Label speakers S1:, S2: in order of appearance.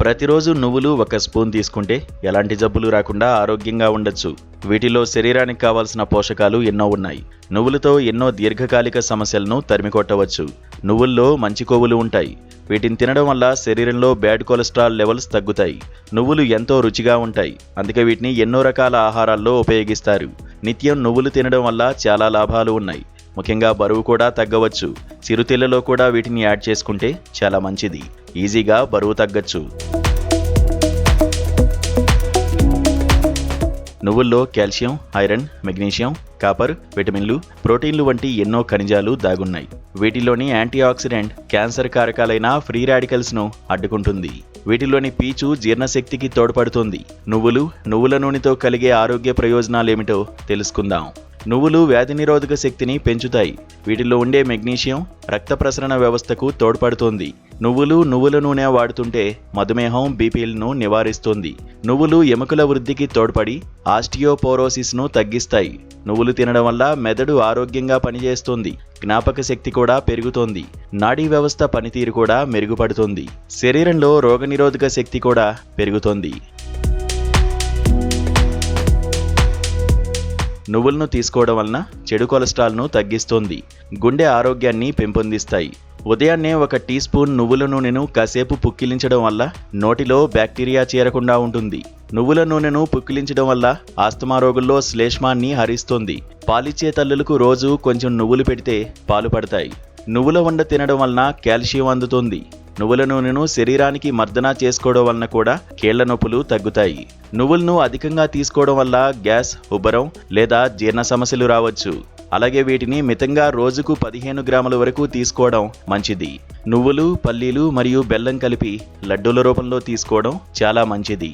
S1: ప్రతిరోజు నువ్వులు 1 స్పూన్ తీసుకుంటే ఎలాంటి జబ్బులు రాకుండా ఆరోగ్యంగా ఉండొచ్చు. వీటిలో శరీరానికి కావాల్సిన పోషకాలు ఎన్నో ఉన్నాయి. నువ్వులతో ఎన్నో దీర్ఘకాలిక సమస్యలను తరిమికొట్టవచ్చు. నువ్వుల్లో మంచి కొవ్వులు ఉంటాయి. వీటిని తినడం వల్ల శరీరంలో బ్యాడ్ కొలెస్ట్రాల్ లెవెల్స్ తగ్గుతాయి. నువ్వులు ఎంతో రుచిగా ఉంటాయి. అందుకే వీటిని ఎన్నో రకాల ఆహారాల్లో ఉపయోగిస్తారు. నిత్యం నువ్వులు తినడం వల్ల చాలా లాభాలు ఉన్నాయి. ముఖ్యంగా బరువు కూడా తగ్గవచ్చు. చిరుతిళ్లలో కూడా వీటిని యాడ్ చేసుకుంటే చాలా మంచిది. ఈజీగా బరువు తగ్గచ్చు. నువ్వుల్లో కాల్షియం, ఐరన్, మెగ్నీషియం, కాపర్, విటమిన్లు, ప్రోటీన్లు వంటి ఎన్నో ఖనిజాలు దాగున్నాయి. వీటిలోని యాంటీ ఆక్సిడెంట్ క్యాన్సర్ కారకాలైన ఫ్రీ రాడికల్స్ను అడ్డుకుంటుంది. వీటిలోని పీచు జీర్ణశక్తికి తోడ్పడుతుంది. నువ్వుల నూనెతో కలిగే ఆరోగ్య ప్రయోజనాలేమిటో తెలుసుకుందాం. నువ్వులు వ్యాధి నిరోధక శక్తిని పెంచుతాయి. వీటిలో ఉండే మెగ్నీషియం రక్త ప్రసరణ వ్యవస్థకు తోడ్పడుతుంది. నువ్వుల నూనె వాడుతుంటే మధుమేహం, బీపీలను నివారిస్తుంది. నువ్వులు ఎముకల వృద్ధికి తోడ్పడి ఆస్టియోపోరోసిస్ను తగ్గిస్తాయి. నువ్వులు తినడం వల్ల మెదడు ఆరోగ్యంగా పనిచేస్తుంది. జ్ఞాపక శక్తి కూడా పెరుగుతుంది. నాడీ వ్యవస్థ పనితీరు కూడా మెరుగుపడుతుంది. శరీరంలో రోగనిరోధక శక్తి కూడా పెరుగుతుంది. నువ్వులను తీసుకోవడం వలన చెడు కొలెస్ట్రాల్ను తగ్గిస్తుంది. గుండె ఆరోగ్యాన్ని పెంపొందిస్తాయి. ఉదయాన్నే 1 టీ స్పూన్ నువ్వుల నూనెను కాసేపు పుక్కిలించడం వల్ల నోటిలో బ్యాక్టీరియా చేరకుండా ఉంటుంది. నువ్వుల నూనెను పుక్కిలించడం వల్ల ఆస్తమా రోగుల్లో శ్లేష్మాన్ని హరిస్తుంది. పాలిచ్చే తల్లులకు రోజు కొంచెం నువ్వులు పెడితే పాలు పడతాయి. నువ్వుల వండ తినడం వలన కాల్షియం అందుతుంది. నువ్వుల నూనెను శరీరానికి మర్దనా చేసుకోవడం వలన కూడా కీళ్ల నొప్పులు తగ్గుతాయి. నువ్వులను అధికంగా తీసుకోవడం వల్ల గ్యాస్, ఉబ్బరం లేదా జీర్ణ సమస్యలు రావచ్చు. అలాగే వీటిని మితంగా రోజుకు 15 గ్రాముల వరకు తీసుకోవడం మంచిది. నువ్వులు, పల్లీలు మరియు బెల్లం కలిపి లడ్డూల రూపంలో తీసుకోవడం చాలా మంచిది.